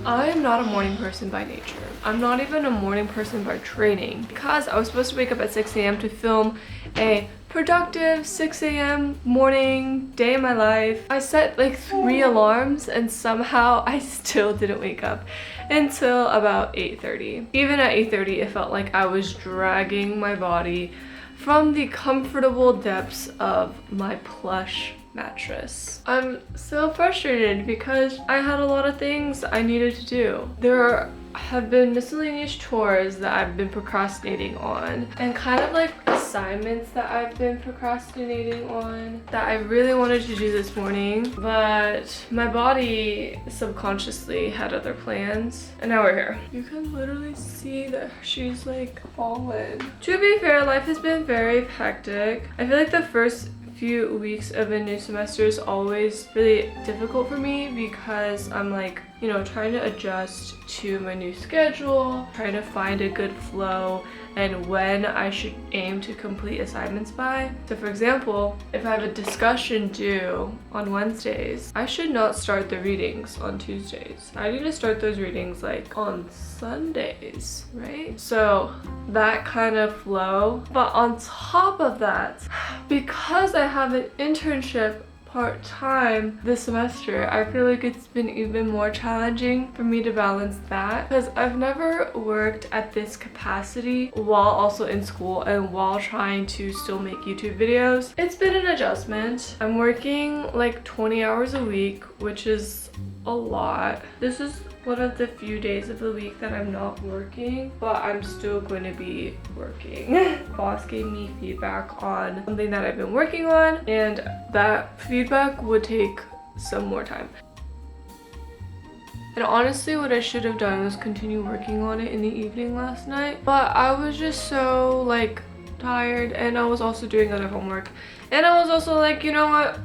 I am not a morning person by nature. I'm not even a morning person by training because I was supposed to wake up at 6 a.m. to film a productive 6 a.m. morning day in my life. I set like 3 alarms and somehow I still didn't wake up until about 8:30. Even at 8:30, it felt like I was dragging my body from the comfortable depths of my plush mattress. I'm so frustrated because I had a lot of things I needed to do. There have been miscellaneous chores that I've been procrastinating on and kind of like assignments that I've been procrastinating on that I really wanted to do this morning, but my body subconsciously had other plans and now we're here. You can literally see that she's like fallen. To be fair, life has been very hectic. I feel like the first few weeks of a new semester is always really difficult for me because I'm like, you know, trying to adjust to my new schedule, trying to find a good flow and when I should aim to complete assignments by. So for example, if I have a discussion due on Wednesdays, I should not start the readings on Tuesdays. I need to start those readings like on Sundays, right? So that kind of flow. But on top of that, because I have an internship part-time this semester, I feel like it's been even more challenging for me to balance that because I've never worked at this capacity while also in school and while trying to still make YouTube videos. It's been an adjustment. I'm working like 20 hours a week, which is a lot. This is one of the few days of the week that I'm not working, but I'm still going to be working. Boss gave me feedback on something that I've been working on, and that feedback would take some more time. And honestly, what I should have done was continue working on it in the evening last night, but I was just so like tired and I was also doing other homework and I was also like, you know what?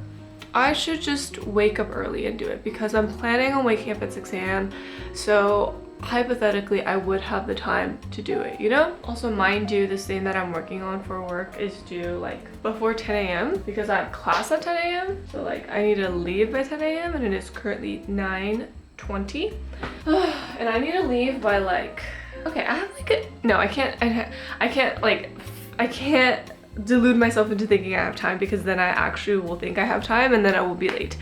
I should just wake up early and do it because I'm planning on waking up at 6 a.m. So hypothetically, I would have the time to do it, you know? Also, mind you, this thing that I'm working on for work is due like before 10 a.m. because I have class at 10 a.m. So like I need to leave by 10 a.m. and it is currently 9:20. And I need to leave by like, okay, I have like I can't delude myself into thinking I have time because then I actually will think I have time and then I will be late.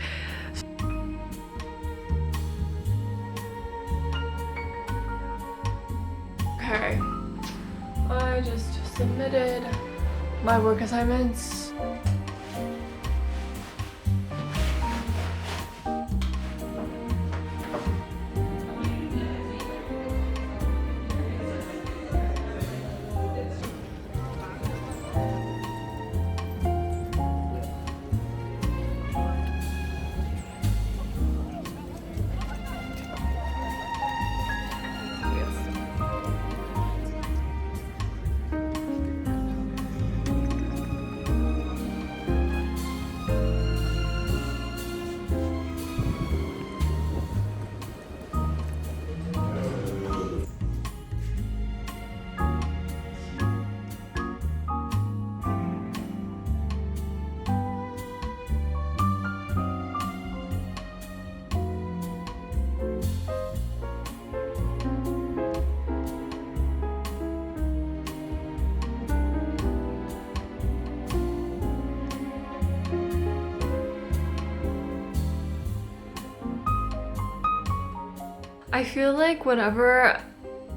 Okay, I just submitted my work assignments. I feel like whenever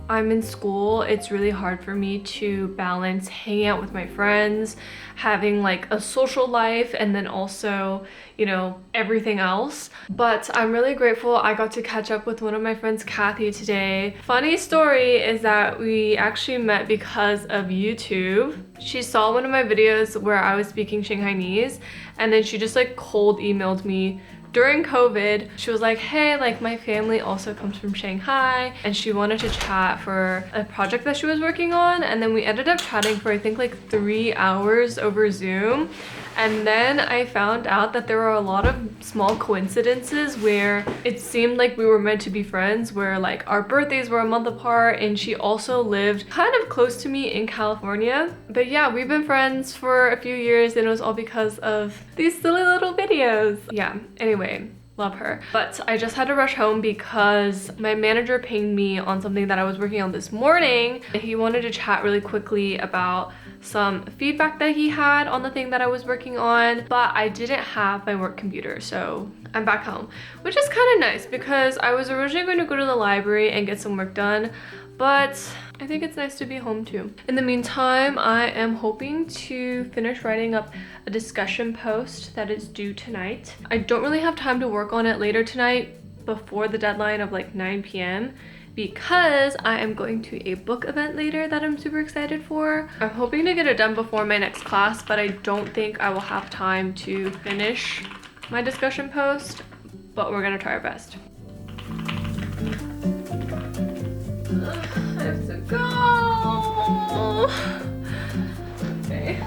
I'm in school, it's really hard for me to balance hanging out with my friends, having like a social life, and then also, you know, everything else. But I'm really grateful I got to catch up with one of my friends, Kathy, today. Funny story is that we actually met because of YouTube. She saw one of my videos where I was speaking Shanghainese, and then she just like cold emailed me during COVID. She was like, hey, like my family also comes from Shanghai and she wanted to chat for a project that she was working on. And then we ended up chatting for I think like 3 hours over Zoom. And then I found out that there were a lot of small coincidences where it seemed like we were meant to be friends, where like our birthdays were a month apart and she also lived kind of close to me in California. But yeah, we've been friends for a few years and it was all because of these silly little videos. Yeah, anyway. Love her. But I just had to rush home because my manager pinged me on something that I was working on this morning. He wanted to chat really quickly about some feedback that he had on the thing that I was working on, but I didn't have my work computer, so I'm back home, which is kind of nice because I was originally going to go to the library and get some work done, but I think it's nice to be home too. In the meantime, I am hoping to finish writing up a discussion post that is due tonight. I don't really have time to work on it later tonight before the deadline of like 9 p.m. because I am going to a book event later that I'm super excited for. I'm hoping to get it done before my next class, but I don't think I will have time to finish my discussion post, but we're gonna try our best. I have to go. Okay.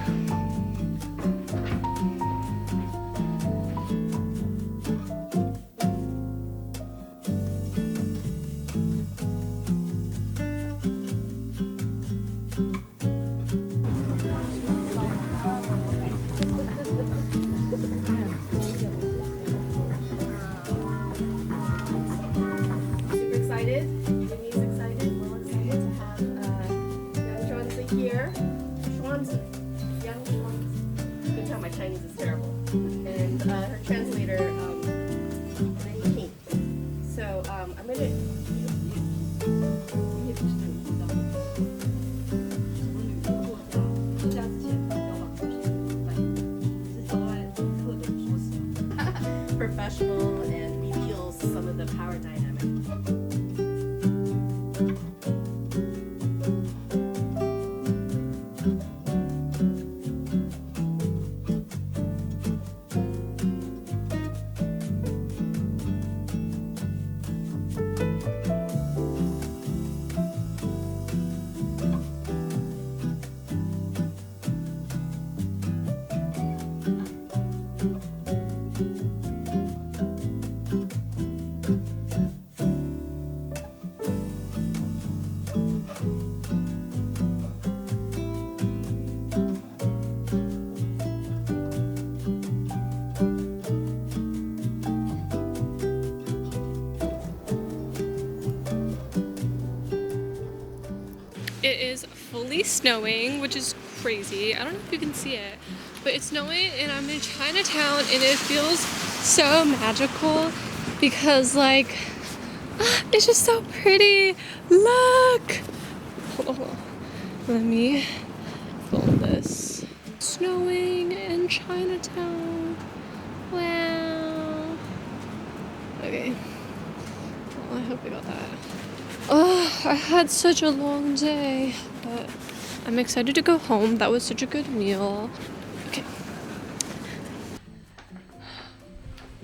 Professional and reveals some of the power dynamic. It is fully snowing, which is crazy. I don't know if you can see it, but it's snowing and I'm in Chinatown and it feels so magical because like, it's just so pretty. Look! Hold on. Let me film this. Snowing in Chinatown. Wow. Okay. Well, I hope I got that. Oh, I had such a long day, but I'm excited to go home. That was such a good meal. Okay.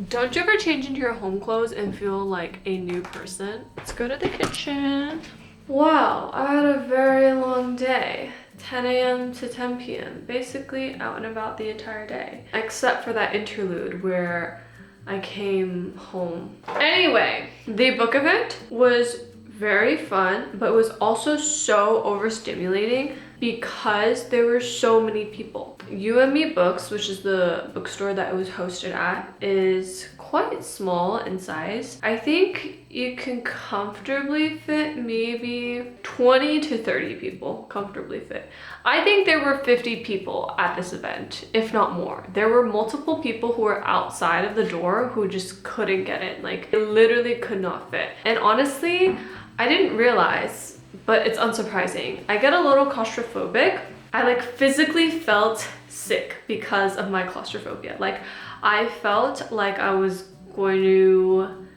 Don't you ever change into your home clothes and feel like a new person? Let's go to the kitchen. Wow, I had a very long day. 10 a.m. to 10 p.m. Basically out and about the entire day. Except for that interlude where I came home. Anyway, the book event was very fun, but it was also so overstimulating because there were so many people. You and Me Books, which is the bookstore that it was hosted at, is quite small in size. I think you can comfortably fit maybe 20 to 30 people, comfortably fit. I think there were 50 people at this event, if not more. There were multiple people who were outside of the door who just couldn't get in. Like, it literally could not fit. And honestly, I didn't realize, but it's unsurprising. I get a little claustrophobic. I like physically felt sick because of my claustrophobia. Like, I felt like I was going to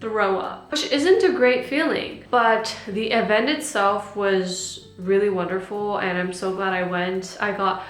throw up, which isn't a great feeling, but the event itself was really wonderful and I'm so glad I went. I got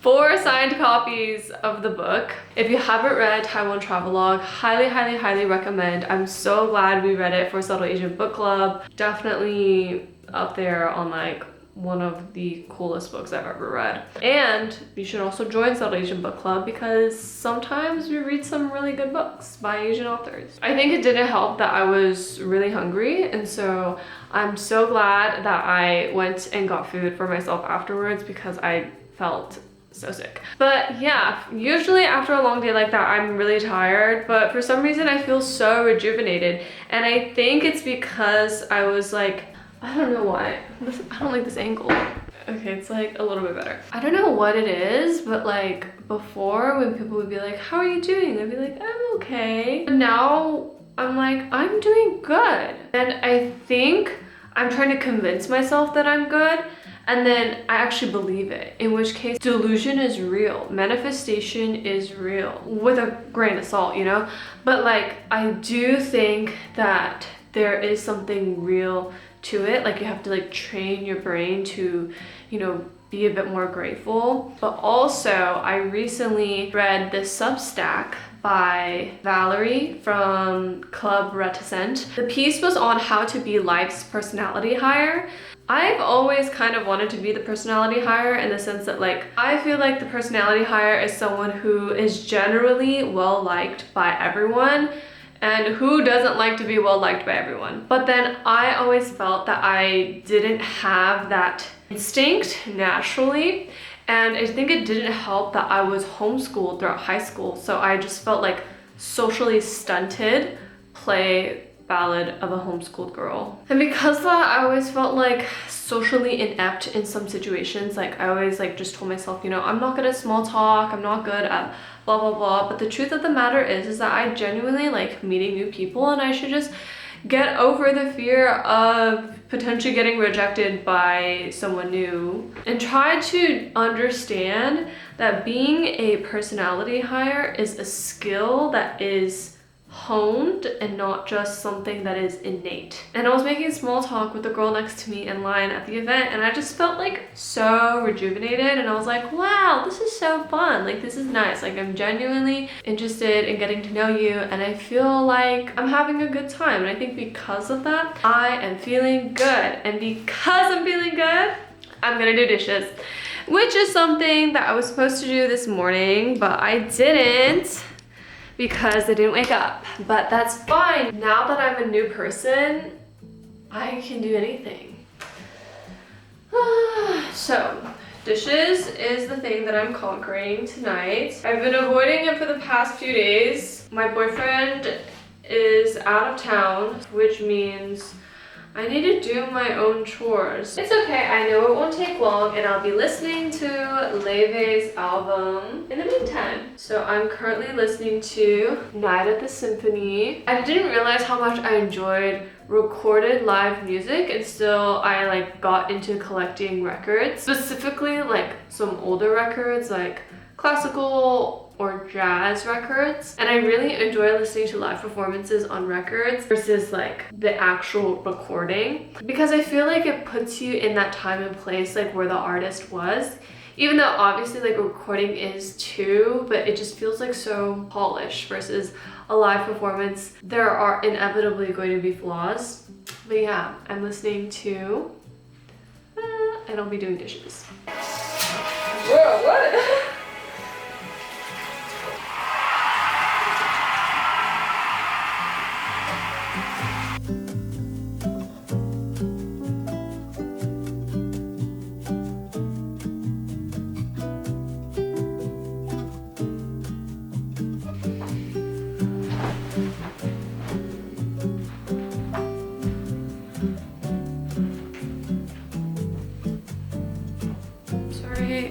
4 signed copies of the book. If you haven't read Taiwan Travelogue, highly, highly, highly recommend. I'm so glad we read it for Subtle Asian Book Club. Definitely up there on like one of the coolest books I've ever read. And you should also join Subtle Asian Book Club because sometimes we read some really good books by Asian authors. I think it didn't help that I was really hungry, and so I'm so glad that I went and got food for myself afterwards because I felt so sick. But yeah, usually after a long day like that, I'm really tired, but for some reason I feel so rejuvenated. And I think it's because I was like, I don't know why. I don't like this angle. Okay, it's like a little bit better. I don't know what it is, but like before when people would be like, how are you doing? I'd be like, I'm okay. But now I'm like, I'm doing good. And I think I'm trying to convince myself that I'm good, and then I actually believe it, in which case delusion is real, manifestation is real, with a grain of salt, you know? But like, I do think that there is something real to it. Like, you have to like train your brain to, you know, be a bit more grateful. But also, I recently read this Substack by Valerie from Club Reticent. The piece was on how to be life's personality hire. I've always kind of wanted to be the personality hire, in the sense that like, I feel like the personality hire is someone who is generally well liked by everyone. And who doesn't like to be well liked by everyone? But then I always felt that I didn't have that instinct naturally. And I think it didn't help that I was homeschooled throughout high school. So I just felt like socially stunted, play ballad of a homeschooled girl. And because of that, I always felt like socially inept in some situations. Like, I always like just told myself, you know, I'm not good at small talk, I'm not good at blah blah blah. But the truth of the matter is that I genuinely like meeting new people, and I should just get over the fear of potentially getting rejected by someone new, and try to understand that being a personality hire is a skill that is honed and not just something that is innate. And I was making small talk with the girl next to me in line at the event, and I just felt like so rejuvenated, and I was like, wow, this is so fun, like this is nice, like I'm genuinely interested in getting to know you, and I feel like I'm having a good time. And I think because of that, I am feeling good. And because I'm feeling good, I'm gonna do dishes, which is something that I was supposed to do this morning, but I didn't, because I didn't wake up. But that's fine. Now that I'm a new person, I can do anything. So, dishes is the thing that I'm conquering tonight. I've been avoiding it for the past few days. My boyfriend is out of town, which means I need to do my own chores. It's okay, I know it won't take long, and I'll be listening to Leve's album in the meantime. So I'm currently listening to Night at the Symphony. I didn't realize how much I enjoyed recorded live music until I like got into collecting records, specifically like some older records, like classical or jazz records. And I really enjoy listening to live performances on records versus like the actual recording, because I feel like it puts you in that time and place, like where the artist was, even though obviously like recording is too, but it just feels like so polished versus a live performance. There are inevitably going to be flaws. But yeah, I'm listening to and I'll be doing dishes. Whoa, what?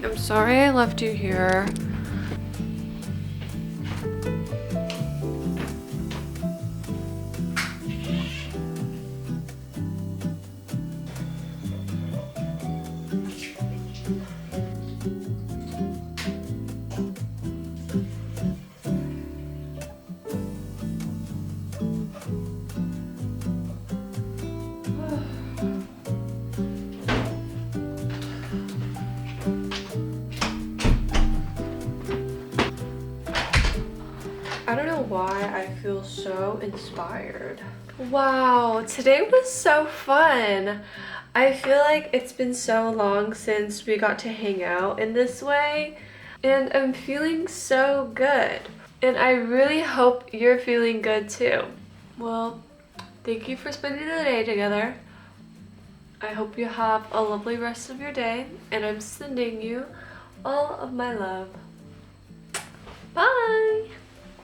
I'm sorry I left you here. I don't know why I feel so inspired. Wow, today was so fun. I feel like it's been so long since we got to hang out in this way, and I'm feeling so good. And I really hope you're feeling good too. Well, thank you for spending the day together. I hope you have a lovely rest of your day, and I'm sending you All of my love.